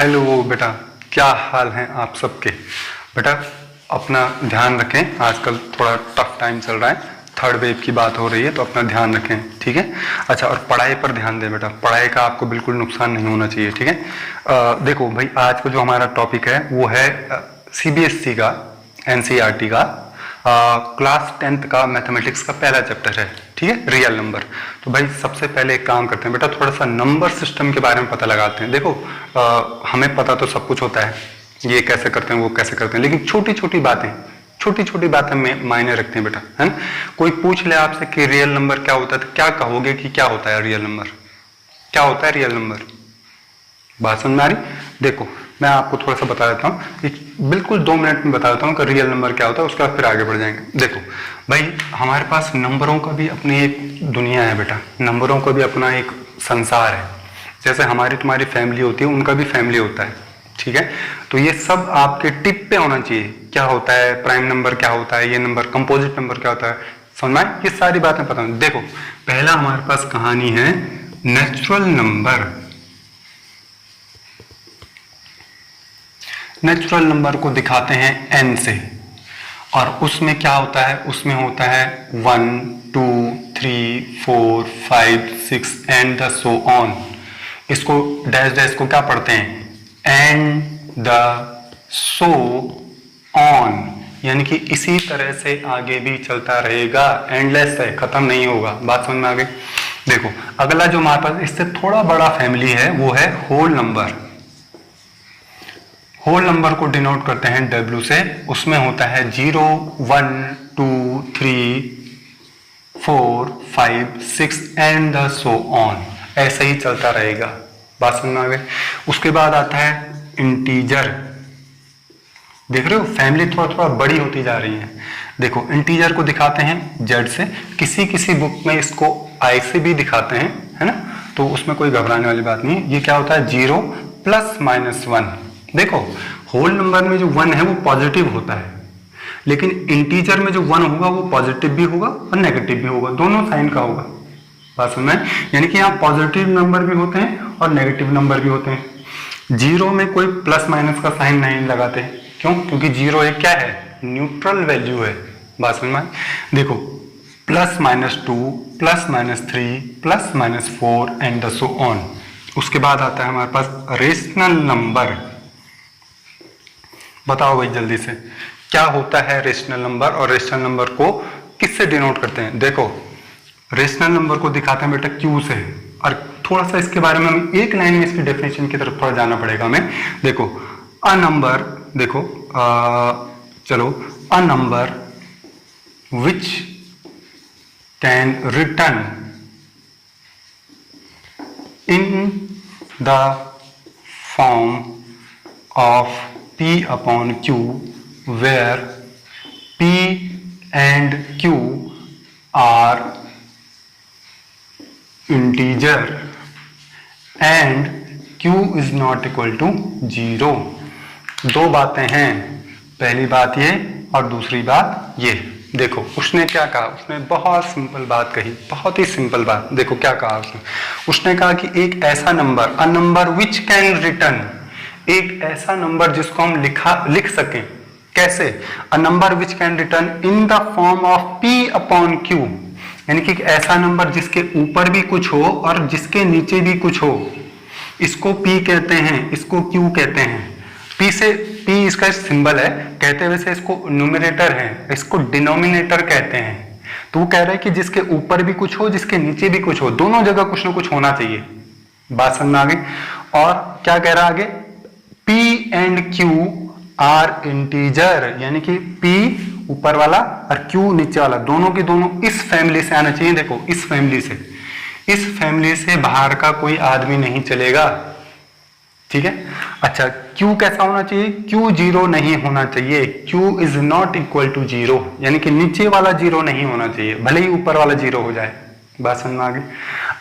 Hello बेटा, क्या हाल है आप सबके। बेटा अपना ध्यान रखें, आजकल थोड़ा टफ टाइम चल रहा है, थर्ड वेव की बात हो रही है, तो अपना ध्यान रखें, ठीक है। अच्छा, और पढ़ाई पर ध्यान दें बेटा, पढ़ाई का आपको बिल्कुल नुकसान नहीं होना चाहिए, ठीक है। देखो भाई, आज का जो हमारा टॉपिक है वो है सीबीएसई का, एनसीईआरटी का क्लास 10th का मैथमेटिक्स का पहला चैप्टर है, ठीक है, रियल नंबर। तो भाई सबसे पहले एक काम करते हैं बेटा, थोड़ा सा नंबर सिस्टम के बारे में पता लगाते हैं। देखो हमें पता तो सब कुछ होता है, ये कैसे करते हैं वो कैसे करते हैं, लेकिन छोटी छोटी बातें में मायने रखते हैं बेटा, है ना। कोई पूछ ले आपसे कि रियल नंबर क्या होता है, तो क्या कहोगे कि क्या होता है रियल नंबर, क्या होता है रियल नंबर। बात समझ में आ रही। देखो मैं आपको थोड़ा सा बता देता हूँ, बिल्कुल 2 मिनट में बता देता हूँ कि रियल नंबर क्या होता है, उसके बाद फिर आगे बढ़ जाएंगे। देखो भाई, हमारे पास नंबरों का भी अपनी एक दुनिया है बेटा, नंबरों का भी अपना एक संसार है। जैसे हमारी तुम्हारी फैमिली होती है, उनका भी फैमिली होता है, ठीक है। तो ये सब आपके टिप पे होना चाहिए, क्या होता है प्राइम नंबर, क्या होता है ये नंबर, कंपोजिट नंबर क्या होता है, समझ में, ये सारी बातें पता है। देखो पहला हमारे पास कहानी है नेचुरल नंबर। नेचुरल नंबर को दिखाते हैं n से, और उसमें क्या होता है, उसमें होता है 1 2 3 4 5 6 एंड द सो ऑन। इसको डैश डैश को क्या पढ़ते हैं, एंड द सो ऑन, यानी कि इसी तरह से आगे भी चलता रहेगा, एंडलेस है, खत्म नहीं होगा। बात समझ में आ गई। देखो अगला जो हमारे पास इससे थोड़ा बड़ा फैमिली है वो है होल नंबर। होल नंबर को डिनोट करते हैं W से, उसमें होता है 0 1 2 3 4 5 6 एंड द सो ऑन, ऐसे ही चलता रहेगा। बात समझ में आ गई। उसके बाद आता है इंटीजर। देख रहे हो फैमिली थोड़ा थोड़ा बड़ी होती जा रही है। देखो इंटीजर को दिखाते हैं Z से, किसी किसी बुक में इसको I से भी दिखाते हैं, है ना, तो उसमें कोई घबराने वाली बात नहीं है। ये क्या होता है, 0 प्लस माइनस 1। देखो होल नंबर में जो 1 है वो पॉजिटिव होता है, लेकिन इंटीजर में जो 1 होगा वो पॉजिटिव भी होगा और नेगेटिव भी होगा, दोनों साइन का होगा। बात समझ में, यानी कि यहाँ पॉजिटिव नंबर भी होते हैं और नेगेटिव नंबर भी होते हैं। 0 में कोई प्लस माइनस का साइन नहीं लगाते, क्यों, क्योंकि 0 एक क्या है, न्यूट्रल वैल्यू है। बात समझ में। देखो plus minus 2 plus minus 3 plus minus 4 and the so on. उसके बाद आता है हमारे पास रेशनल नंबर। बताओ भाई जल्दी से, क्या होता है रेशनल नंबर और रेशनल नंबर को किससे डिनोट करते हैं। देखो रेशनल नंबर को दिखाते हैं बेटा Q से, और थोड़ा सा इसके बारे में हम एक लाइन में इसकी डेफिनेशन की तरफ थोड़ा जाना पड़ेगा हमें। देखो अ नंबर, देखो चलो, अ number which can return in the form of P upon Q, where P and Q are integer and Q is not equal to 0। दो बातें हैं, पहली बात ये और दूसरी बात ये। देखो उसने क्या कहा, उसने बहुत सिंपल बात कही, बहुत ही सिंपल बात। देखो क्या कहा उसने कहा कि एक ऐसा number, a number which can return, एक ऐसा नंबर जिसको हम लिख सकें, कैसे, अ number which can return in the form of P upon Q, यानी कि एक ऐसा नंबर जिसके ऊपर भी कुछ हो और जिसके नीचे भी कुछ हो। इसको P कहते हैं, इसको Q कहते हैं। P इसका सिंबल है, कहते वैसे इसको न्यूमरेटर है, इसको डिनोमिनेटर कहते हैं। तो वो कह रहा है कि जिसके ऊपर भी कुछ हो, जिसके नीचे भी कुछ हो, दोनों जगह कुछ ना कुछ होना चाहिए। बात समझ में आ गई। और क्या कह रहा है आगे, P and Q are integer, यानी कि P ऊपर वाला और Q नीचे वाला, दोनों के दोनों इस फैमिली से आना चाहिए। देखो इस फैमिली से बाहर का कोई आदमी नहीं चलेगा, ठीक है। अच्छा Q कैसा होना चाहिए, Q 0 नहीं होना चाहिए, Q is not equal to 0, यानी कि नीचे वाला 0 नहीं होना चाहिए, भले ही ऊपर वाला 0 हो जाए। बात समझ में आ गई।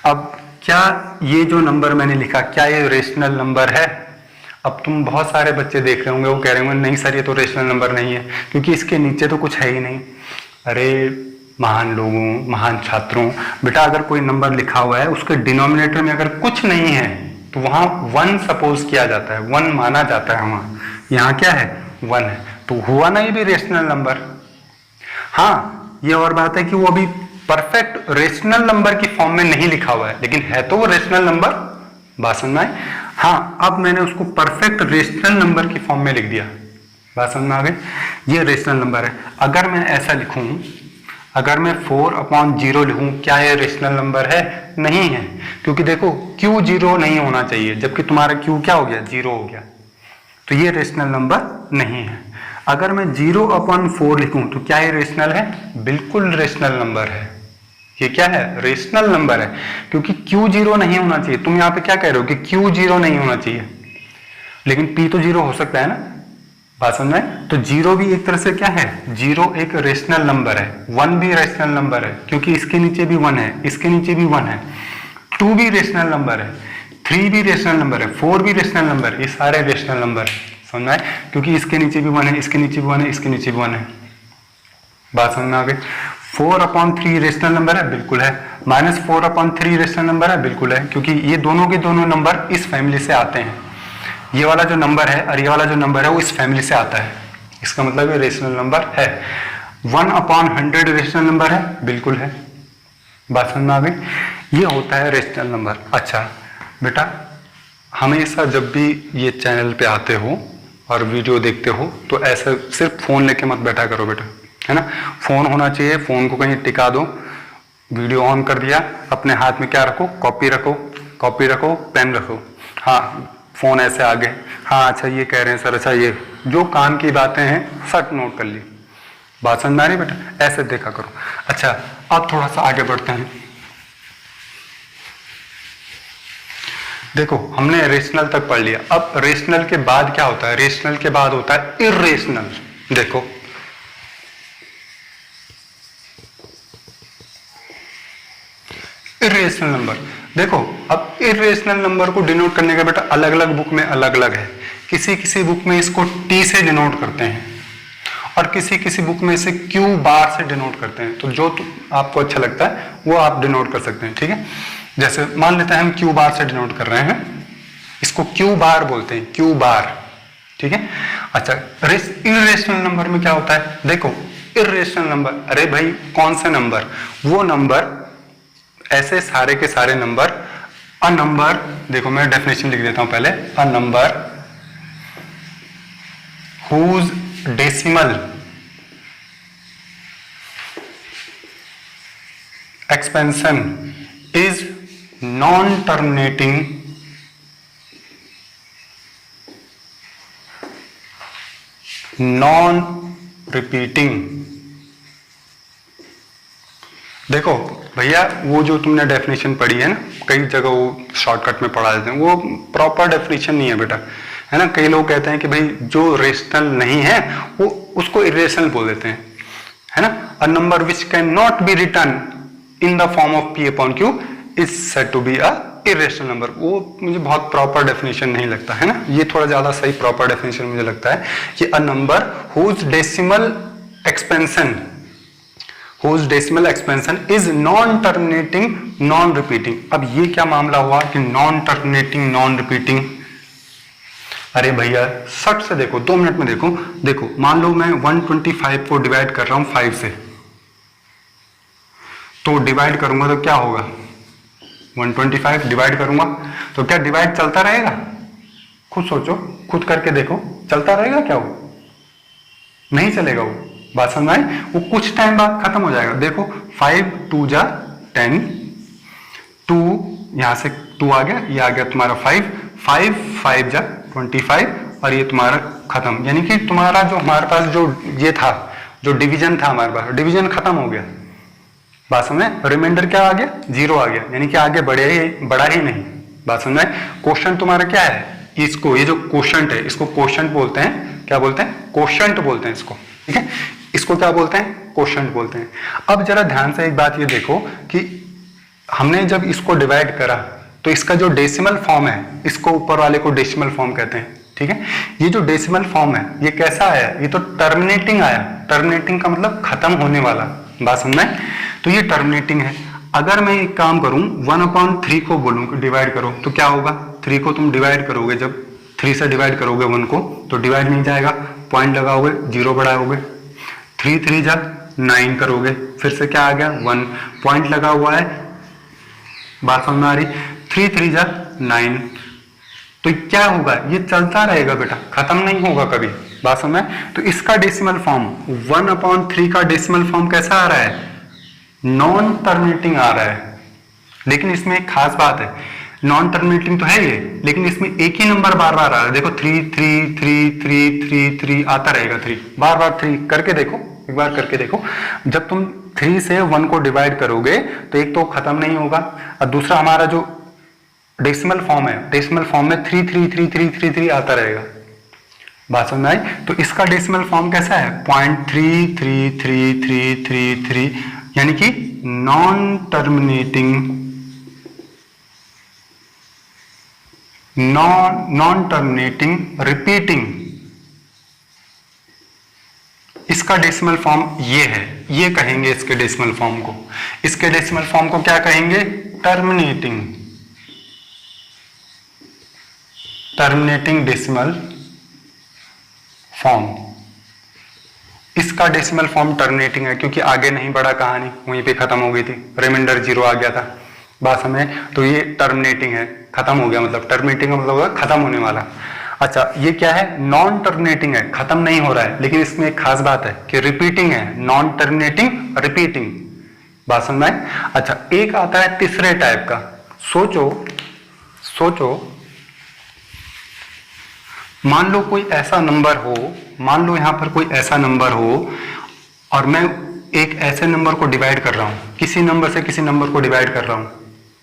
अब क्या ये जो नंबर मैंने लिखा, क्या ये रेशनल नंबर है। अब तुम बहुत सारे बच्चे देख रहे होंगे, वो कह रहे होंगे नहीं सर ये तो रेशनल नंबर नहीं है, क्योंकि इसके नीचे तो कुछ है ही नहीं। अरे महान लोगों, महान छात्रों, बेटा अगर कोई नंबर लिखा हुआ है उसके डिनोमिनेटर में अगर कुछ नहीं है तो वहां 1 सपोज किया जाता है, 1 माना जाता है वहां। यहाँ क्या है, 1 है, तो हुआ ना ये भी रेशनल नंबर। हाँ, ये और बात है कि वो अभी परफेक्ट रेशनल नंबर की फॉर्म में नहीं लिखा हुआ है, लेकिन है तो वो रेशनल नंबर। बात समझ में आई? हाँ, अब मैंने उसको परफेक्ट रेशनल नंबर की फॉर्म में लिख दिया। बात समझ में आ गई? ये रेशनल नंबर है। अगर मैं ऐसा लिखूं, अगर मैं 4/0 लिखूं, क्या ये रेशनल नंबर है? नहीं है, क्योंकि देखो Q 0 नहीं होना चाहिए, जबकि तुम्हारा Q क्या हो गया, 0 हो गया, तो ये रेशनल नंबर नहीं है। अगर मैं 0/4 लिखूं तो क्या ये रेशनल है? बिल्कुल रेशनल नंबर है। ये क्या है, रेशनल नंबर है, क्योंकि Q 0 नहीं होना चाहिए। तुम यहाँ पे क्या कह रहे हो कि Q 0 नहीं होना चाहिए, लेकिन P तो 0 हो सकता है ना। बात समझ में? तो 0 भी एक तरह से क्या है, 0 एक रेशनल नंबर है, 1 भी रेशनल नंबर है, क्योंकि इसके नीचे भी 1 है, इसके नीचे भी 1 है, 2 भी रेशनल नंबर है, 3 भी रेशनल नंबर है, 4 भी रेशनल नंबर है, ये सारे रेशनल नंबर है। समझ में? क्योंकि इसके नीचे भी 1 है, इसके नीचे भी 1 है, इसके नीचे भी 1 है। बात समझ में आ गई? 4/3 रेशनल नंबर है, बिल्कुल है। -4/3 रेशनल नंबर है, बिल्कुल है, क्योंकि ये दोनों के दोनों नंबर इस फैमिली से आते हैं। ये वाला जो नंबर है और ये वाला जो नंबर है वो इस फैमिली से आता है, इसका मतलब ये रेशनल नंबर है। 1/100 रेशनल नंबर है, बिल्कुल है। बात समझ में आ गई? ये होता है रेशनल नंबर। अच्छा बेटा, हमेशा जब भी ये चैनल पे आते हो और वीडियो देखते हो तो ऐसा सिर्फ फोन लेके मत बैठा करो बेटा, है ना। फोन होना चाहिए, फोन को कहीं टिका दो, वीडियो ऑन कर दिया, अपने हाथ में क्या रखो, कॉपी रखो, कॉपी रखो, पेन रखो। हाँ, फोन ऐसे आगे, हाँ अच्छा ये कह रहे हैं सर, अच्छा ये जो काम की बातें हैं सट नोट कर ली। बात समझ में आ रही बेटा? ऐसे देखा करो। अच्छा, अब थोड़ा सा आगे बढ़ते हैं। देखो हमने रेशनल तक पढ़ लिया, अब रेशनल के बाद क्या होता है? रेशनल के बाद होता है इर्रेशनल। देखो इर्रेशनल नंबर, देखो अब इर्रेशनल नंबर को डिनोट करने का बेटा अलग अलग बुक में अलग अलग है। किसी किसी बुक में इसको T से डिनोट करते हैं और किसी किसी बुक में इसे Q बार से डिनोट करते हैं। तो जो आपको अच्छा लगता है वो आप डिनोट कर सकते हैं, ठीक है। जैसे मान लेते हैं हम Q बार से डिनोट कर रहे हैं, इसको Q बार बोलते हैं, Q बार, ठीक है। अच्छा, इर्रेशनल नंबर में क्या होता है? देखो इर्रेशनल नंबर, अरे भाई कौन सा नंबर? वो नंबर, ऐसे सारे के सारे नंबर, अ नंबर, देखो मैं डेफिनेशन लिख देता हूं पहले, a number whose decimal expansion is non terminating non repeating. देखो भैया, वो जो तुमने डेफिनेशन पढ़ी है ना, कई जगह वो शॉर्टकट में पढ़ा देते हैं, वो प्रॉपर डेफिनेशन नहीं है बेटा, है ना। कई लोग कहते हैं कि भाई जो रेशनल नहीं है वो उसको इरेशनल बोल देते हैं, है ना। A number which can not be written in the form of P/Q is said to be a irrational number. वो मुझे बहुत प्रॉपर डेफिनेशन नहीं लगता, है ना। ये थोड़ा ज्यादा सही प्रॉपर डेफिनेशन मुझे लगता है कि a number whose decimal expansion, whose decimal expansion is non-terminating, non-repeating। अब ये क्या मामला हुआ कि non-terminating, non-repeating? अरे भैया सट से देखो, 2 मिनट में देखो। देखो मान लो मैं 125 को डिवाइड कर रहा हूं 5 से, तो डिवाइड करूंगा तो क्या होगा, 125 डिवाइड करूंगा तो क्या डिवाइड चलता रहेगा? खुद सोचो, खुद करके देखो, चलता रहेगा क्या? वो नहीं चलेगा। वो बात समझ में आई? वो कुछ टाइम बाद खत्म हो जाएगा। देखो 5 2 जा 10, 2 यहां से 2 आ गया, ये आ गया तुम्हारा 5, 5 5 जा 25 और ये तुम्हारा खत्म। यानी कि तुम्हारा जो हमारे पास जो ये था, जो डिवीजन था हमारे पास, डिवीजन खत्म हो गया। बात समझ में? रिमाइंडर क्या आ गया? 0 आ गया, यानी कि आगे बढ़ा ही नहीं। बात समझ में? क्वेश्चन तुम्हारा क्या है? इसको, ये जो क्वोशंट है इसको क्वोशंट बोलते हैं। क्या बोलते हैं? क्वोशंट बोलते हैं इसको, ठीक है। इसको क्या बोलते हैं? क्वोशंट बोलते हैं। अब जरा ध्यान से एक बात ये देखो कि हमने जब इसको डिवाइड करा तो इसका जो डेसिमल फॉर्म है, इसको ऊपर वाले को डेसिमल फॉर्म कहते हैं, ठीक है। ये जो डेसिमल फॉर्म है ये कैसा आया? ये तो टर्मिनेटिंग आया। टर्मिनेटिंग का मतलब खत्म होने वाला। बात समझ में? तो ये टर्मिनेटिंग है। अगर मैं एक काम करूं 1/3 को बोलूं कि डिवाइड करो तो क्या होगा? 3 को तुम डिवाइड करोगे, जब 3 से डिवाइड करोगे 1 को तो डिवाइड नहीं जाएगा, पॉइंट लगाओगे, 0 बढ़ाओगे, 3 3 जा 9 करोगे, फिर से क्या आ गया 1, पॉइंट लगा हुआ है, बात समझ में आ रही, 3 3 जा 9, तो क्या होगा, ये चलता रहेगा बेटा, खत्म नहीं होगा कभी, बात समझ में। तो इसका डेसिमल फॉर्म 1/3 का डेसिमल फॉर्म कैसा आ रहा है, नॉन टर्मिनेटिंग आ रहा है। लेकिन इसमें एक खास बात है, नॉन टर्मिनेटिंग तो है ये, लेकिन इसमें एक ही नंबर बार बार आ रहा है, देखो 3 3 3 3 3 3 आता रहेगा, 3 बार बार 3 करके देखो, एक बार करके देखो, जब तुम 3 से 1 को डिवाइड करोगे तो एक तो खत्म नहीं होगा, और दूसरा हमारा जो डेसिमल फॉर्म है, डेसिमल फॉर्म में 3 3 3 3 3 3 आता रहेगा, बात समझ में आई। तो इसका डेसिमल फॉर्म कैसा है, 0.33333, यानी कि non terminating, non terminating repeating, इसका डेसिमल फॉर्म ये है, ये कहेंगे इसके डेसिमल फॉर्म को, इसके डेसिमल फॉर्म को क्या कहेंगे, टर्मिनेटिंग डेसिमल फॉर्म। इसका डेसिमल फॉर्म टर्मिनेटिंग है क्योंकि आगे नहीं बढ़ा, कहानी वहीं पे खत्म हो गई थी, रिमाइंडर 0 आ गया था, बात समझे, तो ये टर्मिनेटिंग है, खत्म हो गया, मतलब टर्मिनेटिंग का मतलब होगा खत्म होने वाला। अच्छा ये क्या है, नॉन टर्मिनेटिंग है, खत्म नहीं हो रहा है, लेकिन इसमें एक खास बात है कि रिपीटिंग है, नॉन टर्मिनेटिंग रिपीटिंग, बात समझ में। अच्छा एक आता है तीसरे टाइप का, सोचो मान लो कोई ऐसा नंबर हो, मान लो यहां पर कोई ऐसा नंबर हो और मैं एक ऐसे नंबर को डिवाइड कर रहा हूं, किसी नंबर से किसी नंबर को डिवाइड कर रहा हूं,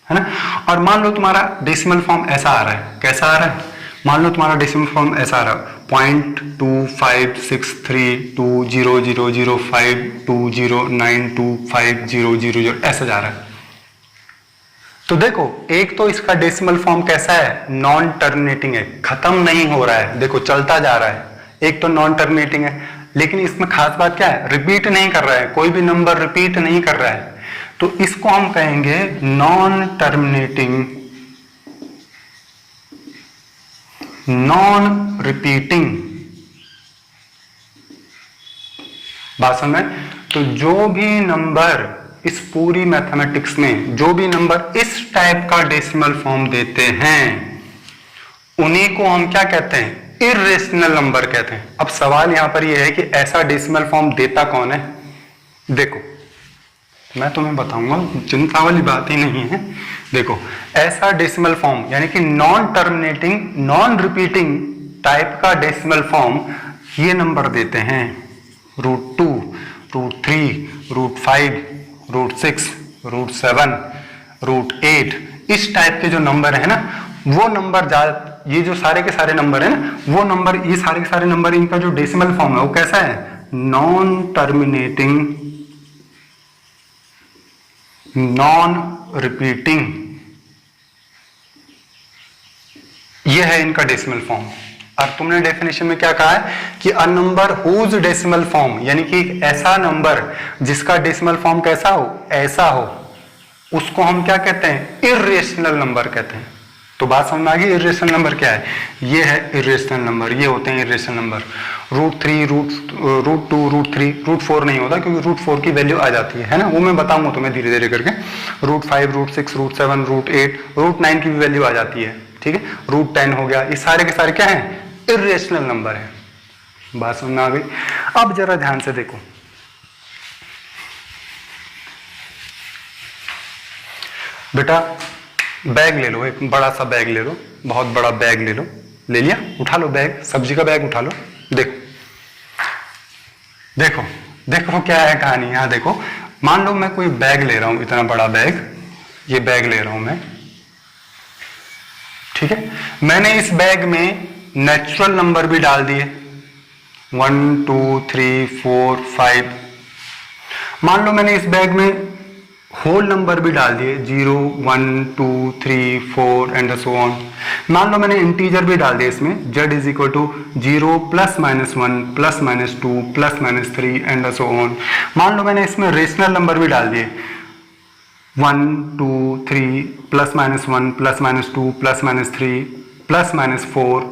है ना, और मान लो तुम्हारा डेसिमल फॉर्म ऐसा आ रहा है, कैसा आ रहा है, मान लो तुम्हारा डेसिमल फॉर्म ऐसा आ रहा है 0.25632005209250 ऐसा जा रहा है। तो देखो एक तो इसका डेसिमल फॉर्म कैसा है, नॉन टर्मिनेटिंग है, खत्म नहीं हो रहा है, देखो चलता जा रहा है, एक तो नॉन टर्मिनेटिंग है, लेकिन इसमें खास बात क्या है, रिपीट नहीं कर रहा है, कोई भी नंबर रिपीट नहीं कर रहा है, तो इसको हम कहेंगे नॉन टर्मिनेटिंग, नॉन रिपीटिंग, बात समझ। तो जो भी नंबर इस पूरी मैथमेटिक्स में, जो भी नंबर इस टाइप का डेसिमल फॉर्म देते हैं उन्हीं को हम क्या कहते हैं, इर्रेशनल नंबर कहते हैं। अब सवाल यहां पर यह है कि ऐसा डेसिमल फॉर्म देता कौन है, देखो मैं तुम्हें बताऊंगा, चिंता वाली बात ही नहीं है। देखो ऐसा डेसिमल फॉर्म यानी कि non terminating non repeating type का डेसिमल फॉर्म ये नंबर देते हैं √2, √3, √5, √6, √7, √8, इस टाइप के जो नंबर है ना, वो नंबर ये जो सारे के सारे नंबर है ना, वो नंबर, ये सारे के सारे नंबर, इनका जो डेसिमल फॉर्म है वो कैसा है, नॉन टर्मिनेटिंग नॉन रिपीटिंग, ये है इनका डेसिमल फॉर्म। और तुमने डेफिनेशन में क्या कहा है कि a number whose decimal form, यानी कि एक ऐसा नंबर जिसका डेसिमल फॉर्म कैसा हो, ऐसा हो, उसको हम क्या कहते हैं, इर्रेशनल नंबर कहते हैं। तो बात समझ में आ गई, इर्रेशनल नंबर क्या है, ये है इर्रेशनल नंबर, ये होते हैं इर्रेशनल नंबर। √3, √2, √3, √4 नहीं होता क्योंकि √4 की वैल्यू आ जाती है ना, वो मैं बताऊंगा तुम्हें धीरे धीरे करके। √5, √6, √7, √8, √9 की भी वैल्यू आ जाती है, ठीक है, √10 हो गया, ये सारे के सारे क्या है, इर्रेशनल नंबर है। बात समझ में आ गई। अब जरा ध्यान से देखो, बेटा बैग ले लो, एक बड़ा सा बैग ले लो, बहुत बड़ा बैग ले लो, ले लिया, उठा लो बैग, सब्जी का बैग उठा लो, देखो देखो देखो क्या है कहानी, यहां देखो, मान लो मैं कोई बैग ले रहा हूं, इतना बड़ा बैग, ये बैग ले रहा हूं मैं, ठीक है, मैंने इस बैग में नेचुरल नंबर भी डाल दिए 1 2 3 4 5, मान लो मैंने इस बैग में होल नंबर भी डाल दिए 0 1 2 3 4 एंड सो ऑन, मान लो मैंने इंटीजर भी डाल दिए इसमें, z = 0 +-1 +-2 +-3 एंड सो ऑन, मान लो मैंने इसमें रेशनल नंबर भी डाल दिए 1 2 3 plus minus 1 plus minus 2 plus minus 3 plus minus 4,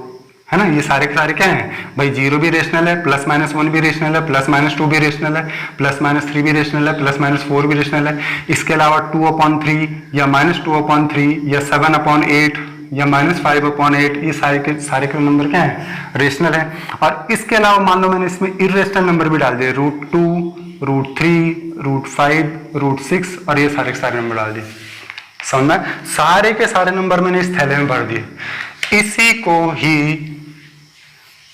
है ना, ये सारे के सारे क्या हैं भाई, जीरो भी रेशनल है, प्लस माइनस 1 भी रेशनल है, प्लस माइनस 2 भी रेशनल है, प्लस माइनस 3 भी रेशनल है, प्लस माइनस 4 भी रेशनल है। इसके अलावा 2/3 या -2/3 या 7/8 या -5/8, ये सारे के नंबर क्या है, रेशनल है। और इसके अलावा मान लो मैंने इसमें इरेशनल नंबर भी डाल दिए, √2, √3, √5, √6, और ये सारे के सारे नंबर डाल दिए। समझ में, सारे के सारे नंबर मैंने इस थैले में भर दिए। इसी को ही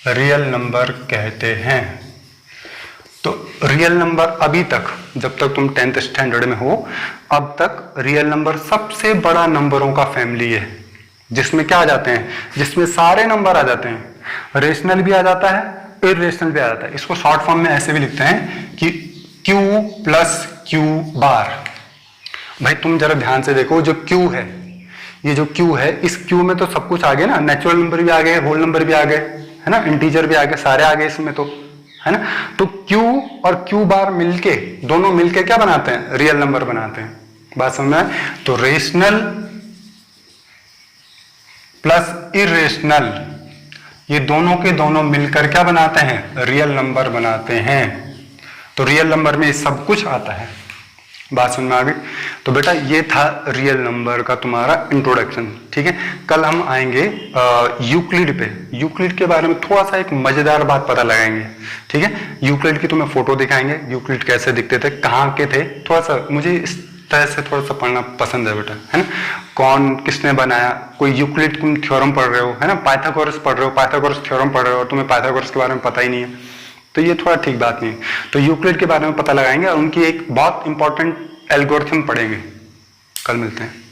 रियल नंबर कहते हैं। तो रियल नंबर अभी तक, जब तक तुम 10th स्टैंडर्ड में हो, अब तक रियल नंबर सबसे बड़ा नंबरों का फैमिली है, जिसमें क्या आ जाते हैं, जिसमें सारे नंबर आ जाते हैं, रेशनल भी आ जाता है, इरेशनल भी आ जाता है। इसको शॉर्ट फॉर्म में ऐसे भी लिखते हैं कि Q प्लस Q बार। भाई तुम जरा ध्यान से देखो, जो Q है, ये जो Q है, इस Q में तो सब कुछ आ गया ना, नेचुरल नंबर भी आ गए, होल नंबर भी आ गए, है ना, इंटीजर भी आ गए, सारे आ गए इसमें तो, है ना। तो Q और Q बार मिलके, दोनों मिलके क्या बनाते हैं, रियल नंबर बनाते हैं। बात समझ में? तो रेशनल प्लस इरेशनल, ये दोनों के दोनों मिलकर क्या बनाते हैं, रियल नंबर बनाते हैं। तो रियल नंबर में सब कुछ आता है। बात समझ में आ गई? तो बेटा ये था रियल नंबर का तुम्हारा इंट्रोडक्शन, ठीक है। कल हम आएंगे यूक्लिड पे। यूक्लिड के बारे में थोड़ा सा एक मजेदार बात पता लगाएंगे, ठीक है। यूक्लिड की तुम्हें फोटो दिखाएंगे, यूक्लिड कैसे दिखते थे, कहाँ के थे, थोड़ा सा मुझे इस तरह से थोड़ा सा पढ़ना पसंद है बेटा, है ना। कौन किसने बनाया, कोई यूक्लिड तुम थ्योरम पढ़ रहे हो, है ना, पाइथागोरस पढ़ रहे हो, पाइथागोरस थ्योरम पढ़ रहे हो, और तुम्हें पाइथागोरस के बारे में पता ही नहीं है, तो ये थोड़ा ठीक बात नहीं है। तो यूक्लिड के बारे में पता लगाएंगे और उनकी एक बहुत इंपॉर्टेंट एल्गोरिथम पढ़ेंगे। कल मिलते हैं।